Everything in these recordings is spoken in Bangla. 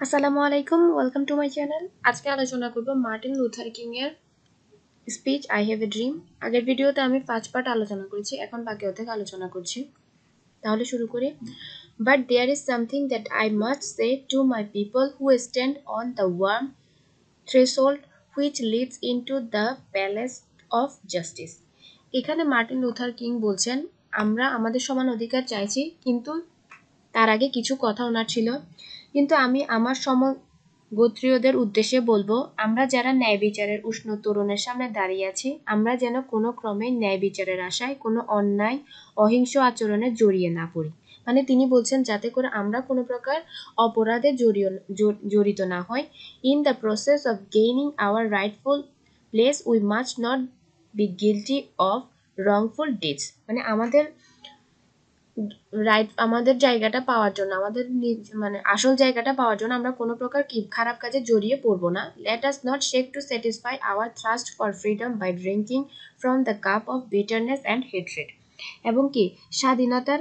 আসসালামু আলাইকুম, ওয়েলকাম টু মাই চ্যানেল। আজকে আলোচনা করব মার্টিন লুথার কিং এর speech I have a dream. আগের ভিডিওতে আমি 5 পার্ট আলোচনা করেছি, এখন বাকি অর্ধেক আলোচনা করছি। তাহলে শুরু করি। But there is something that I must say to my people who stand on the warm threshold which leads into the palace of justice. এখানে মার্টিন লুথার কিং বলছেন, আমরা আমাদের সমান অধিকার চাইছি, কিন্তু তার আগে কিছু কথা ওনার ছিল। কিন্তু আমি আমার সমগোত্রীয়দের উদ্দেশ্যে বলবো, আমরা যারা ন্যায় বিচারের উষ্ণ তরুণের সামনে দাঁড়িয়ে আছি, আমরা যেন কোনো ক্রমে ন্যায় বিচারের আশায় কোনো অন্যায় অহিংস আচরণে জড়িয়ে না পড়ি। মানে তিনি বলছেন যাতে করে আমরা কোনো প্রকার অপরাধে জড়িত না হই। In the process of gaining our rightful place we must not be guilty of wrongful deeds. মানে আমাদের জায়গাটা পাওয়ার জন্য, আমাদের মানে আসল জায়গাটা পাওয়ার জন্য আমরা কোনো প্রকার খারাপ কাজে জড়িয়ে পড়বো না। Let us not seek to satisfy our thirst for freedom by drinking from the cup of bitterness and hatred. এবং কি স্বাধীনতার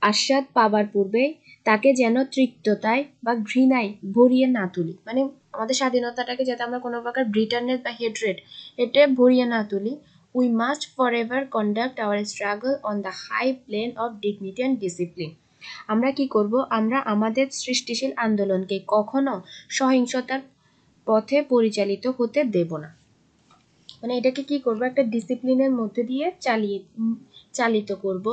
আস্বাদ পাবার পূর্বে তাকে যেন তৃপ্ততায় বা ঘৃণায় ভরিয়ে না তুলি। মানে আমাদের স্বাধীনতাটাকে যাতে আমরা কোনো প্রকার বিটারনেস বা হেট্রেড এটা ভরিয়ে না তুলি। We must forever conduct our struggle on the high plane of dignity and discipline. আমরা কি করব? আমরা আমাদের সৃষ্টিশীল আন্দোলনকে কখনো সহিংসতার পথে পরিচালিত হতে দেব না। মানে এটাকে কি করব? একটা ডিসিপ্লিনের মধ্যে দিয়ে চালিত করব।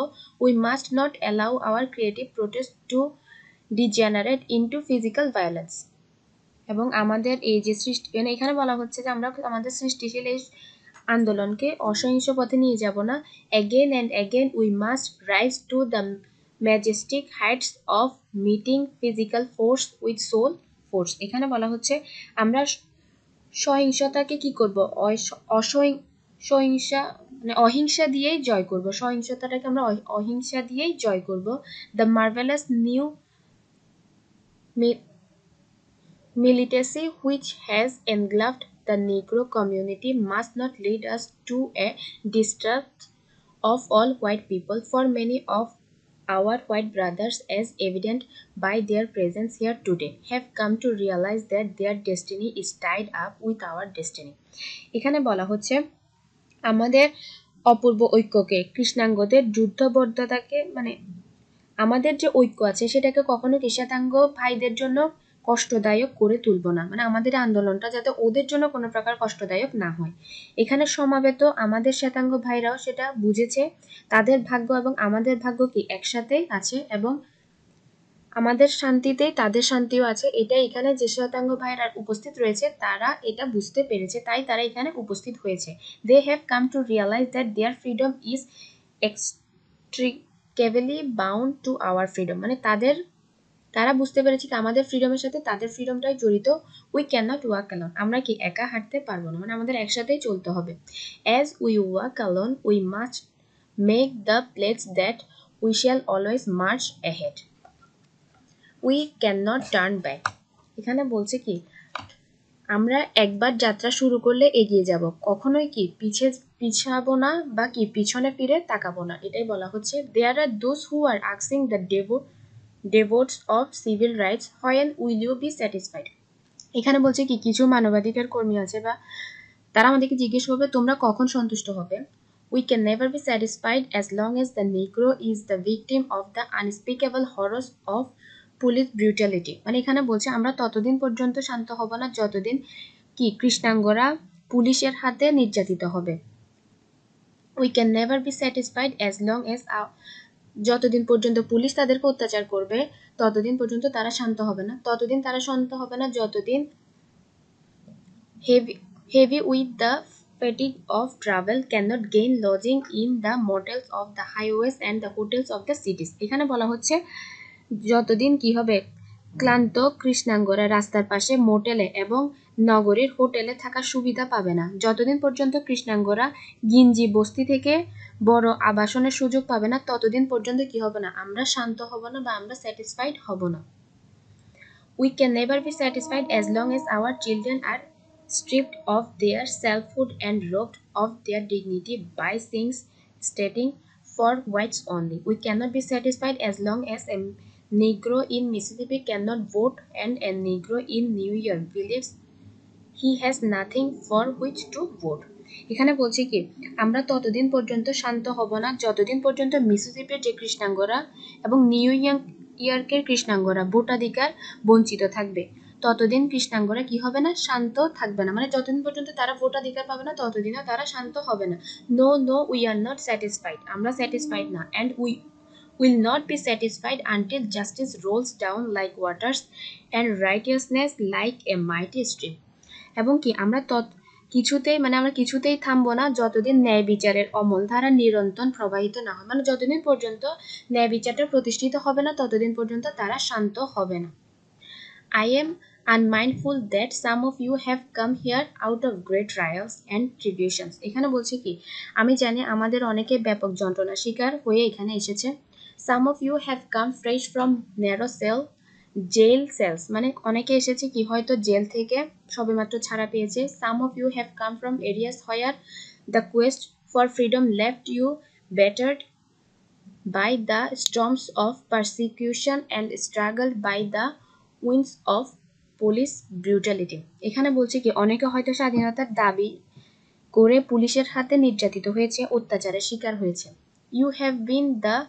We must not allow our creative protest to degenerate into physical violence. এবং আমাদের এই যে সৃষ্টি, মানে এখানে বলা হচ্ছে যে আমরা আমাদের সৃষ্টিশীল এই আন্দোলনকে অসহিংস পথে নিয়ে যাব না। Again and again we must rise to the majestic heights of meeting physical force with soul force. এখানে বলা হচ্ছে আমরা সহিংসতাকে কি করব? সহিংসা মানে অহিংসা দিয়েই জয় করব। সহিংসতাটাকে আমরা অহিংসা দিয়েই জয় করব। The marvelous new militancy which has engulfed the Negro community must not lead us to a distrust of all white people, for many of our white brothers, as evident by their presence here today, have come to realize that their destiny is tied up with our destiny. এখানে বলা হচ্ছে আমাদের অপূর্ব ঐক্যকে, কৃষ্ণাঙ্গদের যুদ্ধবদ্ধতাকে, মানে আমাদের যে ঐক্য আছে সেটাকে কখনো শ্বেতাঙ্গ ভাইদের জন্য কষ্টদায়ক করে তুলব না। মানে আমাদের আন্দোলনটা যাতে ওদের জন্য কোনো প্রকার কষ্টদায়ক না হয়। এখানে সমাবেত আমাদের শ্বেতাঙ্গ ভাইরাও সেটা বুঝেছে, তাদের ভাগ্য এবং আমাদের ভাগ্য কি একসাথেই আছে, এবং আমাদের শান্তিতেই তাদের শান্তিও আছে। এটা এখানে যে শ্বেতাঙ্গ ভাইরা উপস্থিত রয়েছে তারা এটা বুঝতে পেরেছে, তাই তারা এখানে উপস্থিত হয়েছে। They have come to realise that their freedom is extricably bound to our freedom. মানে তারা বুঝতে পেরেছে কি আমাদের ফ্রিডমের সাথে তাদের ফ্রিডমটাই জড়িত। We can not walk alone. আমরা কি একা হাঁটতে পারবো না, মানে আমাদের একসাথেই চলতে হবে। As we walk alone we must make the place that we shall always March ahead. We can not turn back. এখানে বলছে কি আমরা একবার যাত্রা শুরু করলে এগিয়ে যাব, কখনোই কি পিছাবো না বা কি পিছনে ফিরে তাকাবো না। এটাই বলা হচ্ছে। There are those who are asking the devotes of civil rights, when will you be satisfied? এখানে বলছে কি কিছু মানবাধিকার কর্মী আছে বা তারা আমাদেরকে জিজ্ঞেস করবে তোমরা কখন সন্তুষ্ট হবে। We can never be satisfied as long as the Negro is the victim of the unspeakable horrors of police brutality. মানে এখানে বলছে আমরা ততদিন পর্যন্ত শান্ত হব না যতদিন কি কৃষ্ণাঙ্গরা পুলিশের হাতে নির্যাতিত হবে। We can never be satisfied as long as যতদিন পর্যন্ত পুলিশ তাদেরকে অত্যাচার করবে ততদিন পর্যন্ত তারা শান্ত হবে না। ততদিন তারা শান্ত হবে না যতদিন heavy with the fatigue of travel cannot gain lodging in the motels of the highways and the hotels of the cities. এখানে বলা হচ্ছে যতদিন কি হবে ক্লান্ত কৃষ্ণাঙ্গরা রাস্তার পাশে মোটেলে এবং নগরীর হোটেলে থাকার সুবিধা পাবে না, যতদিন পর্যন্ত কৃষ্ণাঙ্গরা গিঞ্জি বস্তি থেকে বড় আবাসনের সুযোগ পাবে না ততদিন পর্যন্ত কি হবে না, আমরা শান্ত হব না বা আমরা স্যাটিসফাইড হব না। We can never be satisfied as long as our children are stripped of their selfhood and robbed of their dignity by things stating for whites only. We cannot be satisfied as long as a Negro in Mississippi cannot vote and a Negro in New York believes he has nothing for which to vote. এখানে বলছি কি আমরা ততদিন পর্যন্ত শান্ত হব না যতদিন পর্যন্ত মিসিসিপির যে কৃষ্ণাঙ্গরা এবং নিউ ইয়র্কের কৃষ্ণাঙ্গরা ভোটাধিকার বঞ্চিত থাকবে, ততদিন কৃষ্ণাঙ্গরা কি হবে না, শান্ত থাকবে না। মানে যতদিন পর্যন্ত তারা ভোটাধিকার পাবে না ততদিনও তারা শান্ত হবে না। No no, we are not satisfied, আমরা স্যাটিসফাইড না, and we will not be satisfied until justice rolls down like waters and righteousness like a mighty stream. এবং কি আমরা কিছুতেই মানে আমরা কিছুতেই থামবো না যতদিন ন্যায় বিচারের অমল ধারা নিরন্তর প্রবাহিত না হয়। মানে যতদিন পর্যন্ত ন্যায় বিচারটা প্রতিষ্ঠিত হবে না ততদিন পর্যন্ত তারা শান্ত হবে না। I am unmindful that some of you have come here out of great trials and tribulations. এখানে বলছে কি আমি জানি আমাদের অনেকে ব্যাপক যন্ত্রণা শিকার হয়ে এখানে এসেছে। Some of you have come fresh from narrow jail cells, মানে অনেকে এসেছে কি হয়তো জেল থেকে সবেমাত্র ছাড়া পেয়েছে। Some of you have come from areas where the quest for freedom left you battered by the storms of persecution and struggled by the winds of police brutality. এখানে বলছে কি অনেকে হয়তো স্বাধীনতার দাবি করে পুলিশের হাতে নির্যাতিত হয়েছে, অত্যাচারের শিকার হয়েছে। You have been the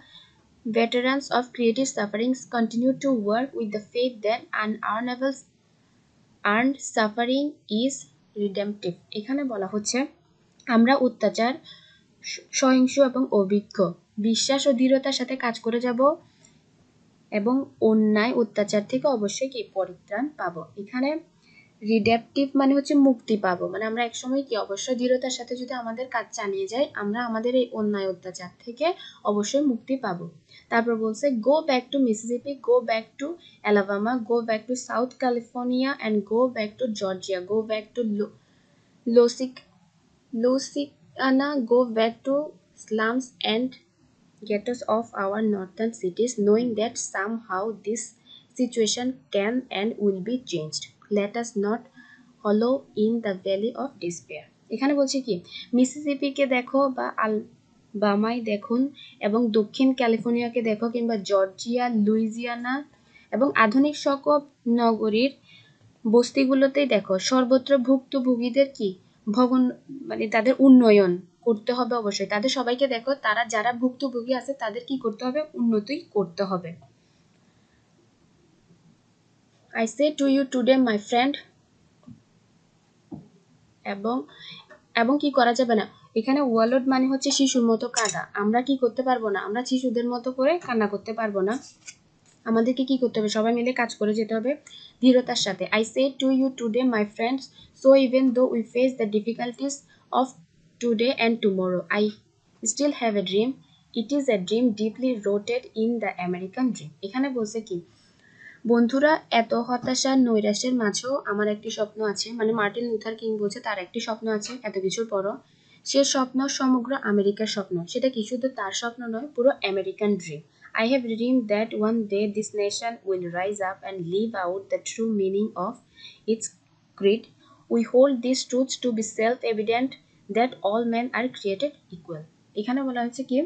veterans of creative sufferings, continue to work with the faith that unearnable earned suffering is redemptive. এখানে বলা হচ্ছে আমরা অত্যাচার, সহিংস এবং অভিজ্ঞ বিশ্বাস ও দৃঢ়তার সাথে কাজ করে যাব এবং অন্যায় অত্যাচার থেকে অবশ্যই কি পরিত্রাণ পাবো। এখানে রিডেপটিভ মানে হচ্ছে মুক্তি পাবো, মানে আমরা একসময় কি অবশ্যই দৃঢ়তার সাথে যদি আমাদের কাজ চালিয়ে যাই আমরা আমাদের এই অন্যায় অত্যাচার থেকে অবশ্যই মুক্তি পাবো। তারপর বলছে go back to Mississippi, go back to Alabama, go back to south California and go back to Georgia, go back to Louisiana, go back to slums and ghettos of our northern cities, knowing that somehow this situation can and will be changed. Let us not wallow in the valley of despair. এখানে বলছি কি মিসিসিপিকে দেখো বা আলবামায় দেখুন এবং দক্ষিণ ক্যালিফোর্নিয়াকে দেখো কিংবা জর্জিয়া, লুইজিয়ানা এবং আধুনিক সকল নগরীর বস্তিগুলোতেই দেখো সর্বত্র ভুক্তভোগীদের কি মানে তাদের উন্নয়ন করতে হবে। অবশ্যই তাদের সবাইকে দেখো, তারা যারা ভুক্তভোগী আছে তাদের কি করতে হবে, উন্নতি করতে হবে। I say to you today my friend, এবং কি করা যাবে না, এখানে ওয়ার্লড মানে হচ্ছে শিশুর মতো কাঁদা, আমরা কি করতে পারবো না, আমরা শিশুদের মতো করে কান্না করতে পারবো না। আমাদেরকে কি করতে হবে, সবাই মিলে কাজ করে যেতে হবে দৃঢ়তার সাথে। I say to you today my friends, so even though we face the difficulties of today and tomorrow, I still have a dream. It is a dream deeply rooted in the American dream. এখানে বলছে কি বন্ধুরা এত হতাশা নৈরাশ্যের মাঝেও আমার একটি স্বপ্ন আছে, মানে মার্টিন লুথার কিং বলছে তার একটি স্বপ্ন আছে এত কিছুর পরও, সে স্বপ্ন সমগ্র আমেরিকার স্বপ্ন। সেটা কি শুধু তার স্বপ্ন নয়, পুরো American dream. I have dreamed that one day this nation will rise up and live out the true meaning of its creed. We hold these truths to be self-evident that all men are created equal. এখানে বলা হচ্ছে কি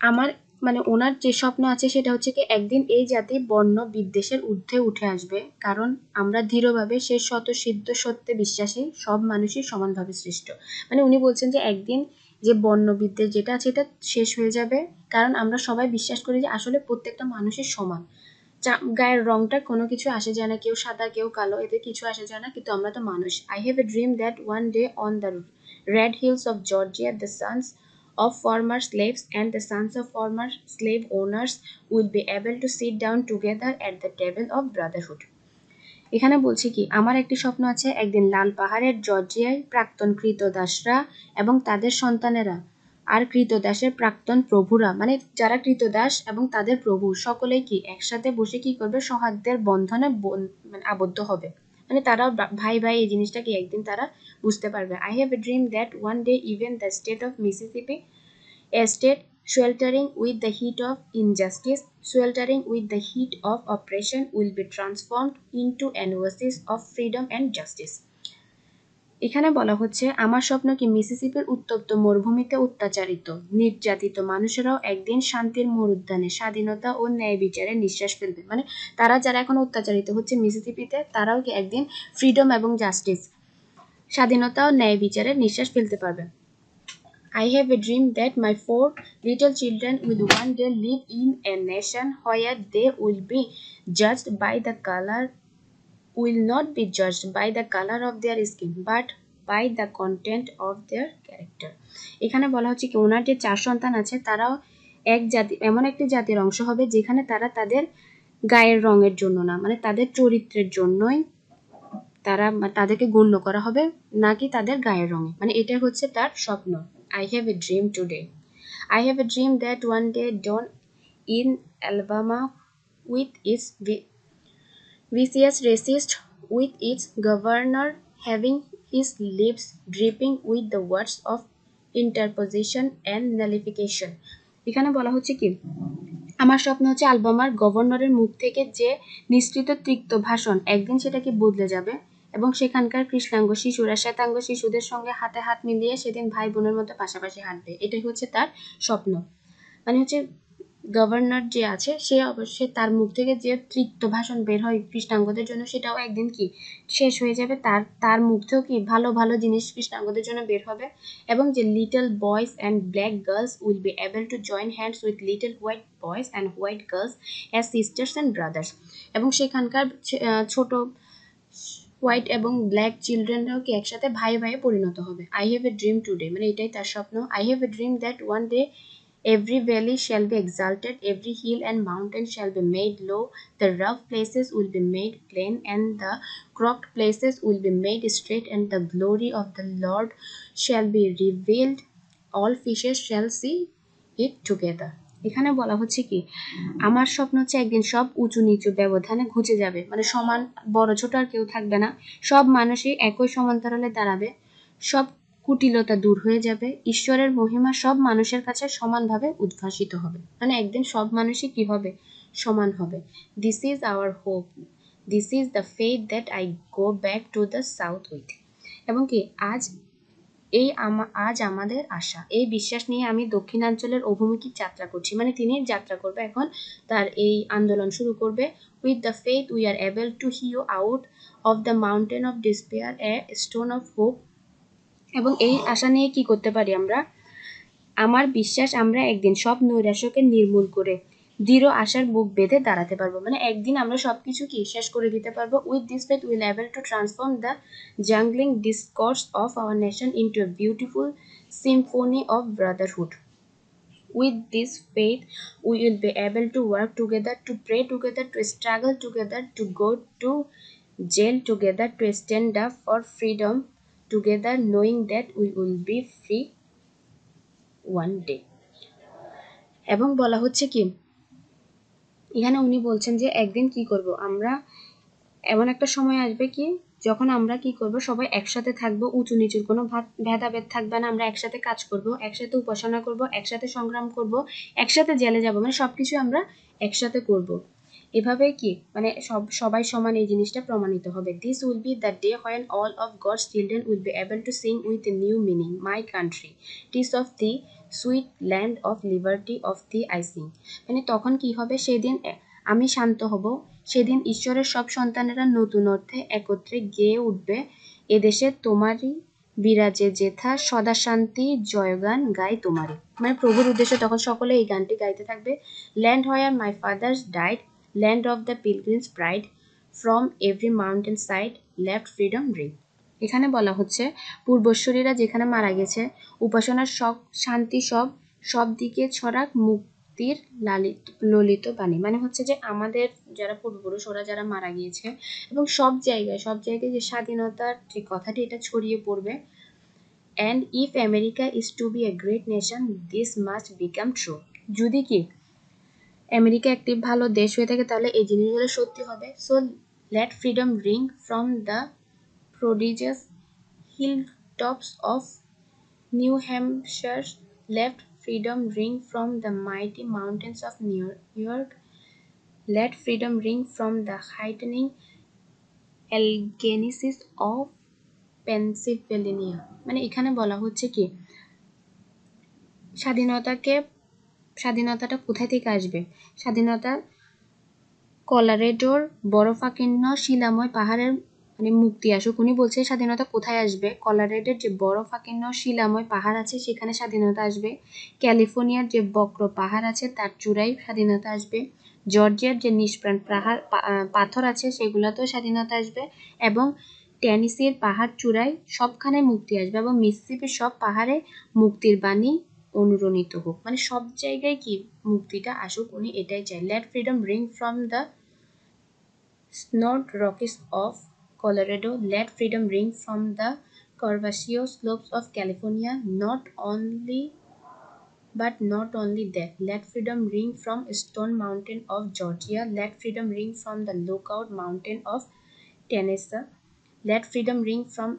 আমার মানে ওনার যে স্বপ্ন আছে সেটা হচ্ছে কি একদিন এই জাতি বর্ণ বিদ্বেষের ঊর্ধ্বে উঠে আসবে, কারণ আমরা দৃঢ়ভাবে সে স্বতঃসিদ্ধ সত্যে বিশ্বাসী সব মানুষই সমানভাবে সৃষ্ট। মানে উনি বলছেন যে একদিন যে বর্ণ বিদ্বেষ যেটা আছে এটা শেষ হয়ে যাবে, কারণ আমরা সবাই বিশ্বাস করি যে আসলে প্রত্যেকটা মানুষই সমান। গায়ের রংটা কোনো কিছু আসে যায় না, কেউ সাদা কেউ কালো, এতে কিছু আসে যায় না, কিন্তু আমরা তো মানুষ। I have a dream that one day on the red hills of Georgia the sons of former slaves and the sons of former slave owners will be able to sit down together at the table of brotherhood. এখানে বলছি কি আমার একটি স্বপ্ন আছে একদিন লাল পাহাড়ের জর্জিয়ায় প্রাক্তন কৃতদাসরা এবং তাদের সন্তানেরা আর কৃতদাসের প্রাক্তন প্রভুরা, মানে যারা কৃতদাস এবং তাদের প্রভু সকলেই কি একসাথে বসে কি করবে, সৌহার্দ্যের বন্ধনে মানে আবদ্ধ হবে, মানে তারাও ভাই ভাই এই জিনিসটা কি একদিন তারা বুঝতে পারবে। I have a dream that one day even the state of Mississippi, a state sweltering with the heat of injustice, sweltering with the heat of oppression, will be transformed into an oasis of freedom and justice. এখানে বলা হচ্ছে আমার স্বপ্ন কি মিসিসিপির উত্তপ্ত মরুভূমিতে অত্যাচারিত নির্যাতিত মানুষেরাও একদিন শান্তির মরুদ্যানে স্বাধীনতা ও ন্যায় বিচারে নিঃশ্বাস ফেলবে। মানে তারা যারা এখন অত্যাচারিত হচ্ছে মিসিসিপিতে, তারাও কি একদিন ফ্রিডম এবং জাস্টিস, স্বাধীনতা ও ন্যায় বিচারে নিঃশ্বাস ফেলতে পারবে। I have a dream that my 4 little children will one day live in a nation where they will not be judged by the color of their skin but by the content of their character. এখানে বলা হচ্ছে কি ওনার যে 4 সন্তান আছে তারাও এমন একটি জাতির অংশ হবে যেখানে তারা তাদের গায়ের রঙের জন্য না, মানে তাদের চরিত্রের জন্যই তাদেরকে গণ্য করা হবে, নাকি তাদের গায়ের রঙে। মানে এটা হচ্ছে তার স্বপ্ন। I have a dream today. I have a dream that one day dawn in Alabama with its vicious racist, with its governor having his lips dripping with the words of interposition and nullification. এখানে বলা হচ্ছে কি আমার স্বপ্ন হচ্ছে আলবামার গভর্নরের মুখ থেকে যে নিঃসৃত তিক্ত ভাষণ একদিন সেটাকে বদলে যাবে এবং সেখানকার কৃষ্ণাঙ্গ শিশুরা শ্বেতাঙ্গ শিশুদের সঙ্গে হাতে হাত মিলিয়ে সেদিন ভাই বোনের মতো পাশাপাশি হাঁটবে। এটাই হচ্ছে তার স্বপ্ন। মানে হচ্ছে গভর্নর যে আছে সে অবশ্যই তার মুখ থেকে যে তৃপ্ত ভাষণ বের হয় কৃষ্ণাঙ্গদের জন্য সেটাও একদিন কি শেষ হয়ে যাবে, তার মুখ থেকেও কি ভালো ভালো জিনিস কৃষ্ণাঙ্গদের জন্য বের হবে, এবং যে little boys and black girls will be able to join hands with little white boys and white girls as sisters and brothers, এবং সেখানকার ছোট হোয়াইট এবং ব্ল্যাক চিলড্রেনরাও কি একসাথে ভাই ভাইয়ে পরিণত হবে। I have a dream today, মানে এটাই তার স্বপ্ন। I have a dream that one day every valley shall be exalted, every hill and mountain shall be made low, the rough places will be made plain, and the crooked places will be made straight, and the glory of the Lord shall be revealed, all fishes shall see it together. এখানে বলা হচ্ছে কি আমার স্বপ্ন হচ্ছে একদিন সব উঁচু নিচু ব্যবধানে ঘুচে যাবে, মানে সমান বড় ছোট আর কেউ থাকবে না, সব মানুষই একই সমান্তরালে দাঁড়াবে, সব কুটিলতা দূর হয়ে যাবে, ঈশ্বরের মহিমা সব মানুষের কাছে সমানভাবে উদ্ভাসিত হবে। মানে একদিন সব মানুষই কি হবে, সমান হবে। This is our hope, this is the faith that I go back to the south with. এবং কি আজ আমাদের আশা, এই বিশ্বাস নিয়ে আমি দক্ষিণাঞ্চলের অভিমুখী যাত্রা করছি। মানে তিনি যাত্রা করবে এখন, তার এই আন্দোলন শুরু করবে। With the faith we are able to hew out of the mountain of despair a stone of hope. এবং এই আশা নিয়ে কি করতে পারি আমরা, আমার বিশ্বাস আমরা একদিন সব নৈরাশ্যকে নির্মূল করে দৃঢ় আশার বুক বেঁধে দাঁড়াতে পারবো। মানে একদিন আমরা সবকিছু কি শেষ করে দিতে পারবো। With this faith will able to transform the jangling discourse of our nation into a beautiful symphony of brotherhood. With this faith, we will be able to work together, to pray together, to struggle together, to go to jail together, to stand up for freedom together, knowing that we will be free one day. এবং বলা হচ্ছে কি এখানে উনি বলছেন যে একদিন কি করব আমরা, এমন একটা সময় আসবে কি যখন আমরা কি করব, সবাই একসাথে থাকবো, উঁচু নিচুর কোনো ভেদাভেদ থাকবে না, আমরা একসাথে কাজ করব, একসাথে উপাসনা করব, একসাথে সংগ্রাম করব, একসাথে জেলে যাব, মানে সবকিছু আমরা একসাথে করব। এভাবে কি মানে সবাই সমান, এই জিনিসটা প্রমাণিত হবে। This will be the day when all of gods children will be able to Singh with a new meaning, my country টিস of the sweet land of liberty of the I sing. মানে তখন কি হবে, সেদিন আমি শান্ত হব, সেদিন ঈশ্বরের সব সন্তানেরা নতুন অর্থে একত্রে গেয়ে উঠবে, এদেশে তোমারই বিরাজে জেথা সদা শান্তি জয়গান গাই তোমারই। মানে প্রভুর উদ্দেশ্যে তখন সকলে এই গানটি গাইতে থাকবে। Land where my fathers died, land of the pilgrims pride, from every mountain side let freedom ring. এখানে বলা হচ্ছে পূর্বশ্বরীরা যেখানে মারা গেছে, উপাসনার শান্তি সব দিকে ছড়াক মুক্তির ললিত বাণী। মানে হচ্ছে যে আমাদের যারা পূর্বপুরুষ ওরা যারা মারা গিয়েছে এবং সব জায়গায় যে স্বাধীনতার যে কথাটি এটা ছড়িয়ে পড়বে। And if America is to be a great nation this must become true. যদি কি আমেরিকা একটি ভালো দেশ হয়ে থাকে তাহলে এই জিনিসগুলো সত্যি হবে। So let freedom ring from the prodigious hilltops of New Hampshire, let freedom ring from the mighty mountains of New York, let freedom ring from the heightening Alleghenies of Pennsylvania. মানে এখানে বলা হচ্ছে কি স্বাধীনতাটা কোথায় থেকে আসবে? স্বাধীনতা কলোরাডোর বরফাকীর্ণ শিলাময় পাহাড়ের মানে মুক্তি আসুক। উনি বলছে স্বাধীনতা কোথায় আসবে? কলোরাডোর যে বরফাকীর্ণ শিলাময় পাহাড় আছে সেখানে স্বাধীনতা আসবে। ক্যালিফোর্নিয়ার যে বক্র পাহাড় আছে তার চূড়ায় স্বাধীনতা আসবে। জর্জিয়ার যে নিষ্প্রাণ পাথর আছে সেগুলোতেও স্বাধীনতা আসবে। এবং টেনেসির পাহাড় চূড়ায় সবখানে মুক্তি আসবে এবং মিসিসিপির সব পাহাড়ে মুক্তির বাণী অনুরণিত হোক। মানে সব জায়গায় কি মুক্তিটা আসুক, উনি এটাই চাই। Let freedom ring from the snow rockies of Colorado, let freedom ring from the curvaceous slopes of California. Not only that, let freedom ring from Stone Mountain of Georgia. Let freedom ring from the Lookout Mountain of Tennessee. Let freedom ring from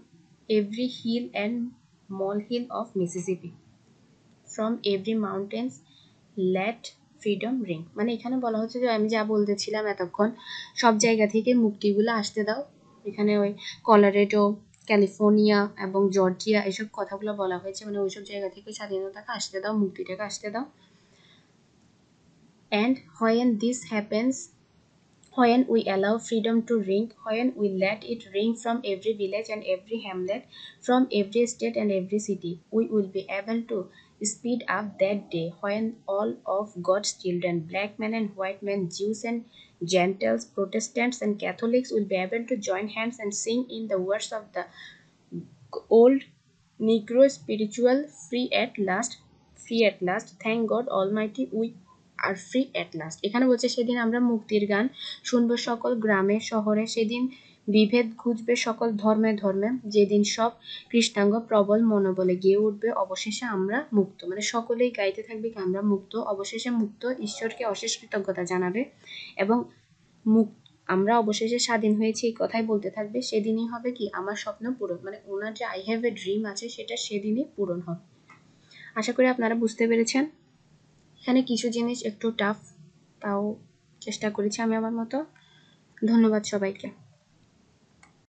every hill and molehill of Mississippi. From every mountains, let freedom ring। মানে এখানে বলা হচ্ছে যে আমি যা বলতেছিলাম এতক্ষণ, সব জায়গা থেকে মুক্তিগুলো আসতে দাও। এখানে ওই কলোরাডো, ক্যালিফোর্নিয়া এবং জর্জিয়া এসব কথাগুলো বলা হয়েছে। মানে ওইসব জায়গা থেকে স্বাধীনতাকে আসতে দাও, মুক্তিটাকে আসতে দাও। And when we allow freedom to ring, when we let it ring from every village and every hamlet, from every state and every city, we will be able to speed up that day when all of God's children, black men and white men, Jews and Gentiles, Protestants and Catholics, will be able to join hands and sing in the words of the old Negro spiritual, free at last, free at last, thank God Almighty, we are free at last। এখানে বলছে সেদিন আমরা মুক্তির গান শুনবো সকল গ্রামে শহরে, সেদিন বিভেদ ঘুচবে সকল ধর্মে ধর্মে, যেদিন সব কৃষ্ণাঙ্গ প্রবল মনোবলে গেয়ে উঠবে, অবশেষে আমরা মুক্ত। মানে সকলেই গাইতে থাকবে কি আমরা মুক্ত, অবশেষে মুক্ত, ঈশ্বরকে অশেষ কৃতজ্ঞতা জানাবে এবং আমরা অবশেষে স্বাধীন হয়েছি এই কথাই বলতে থাকবে। সেদিনই হবে কি আমার স্বপ্ন পূরণ। মানে ওনার যে আই হ্যাভ এ ড্রিম আছে সেটা সেদিনই পূরণ হবে। আশা করি আপনারা বুঝতে পেরেছেন। এখানে কিছু জিনিস একটু টাফ, তাও চেষ্টা করেছি আমি আমার মতো। ধন্যবাদ সবাইকে।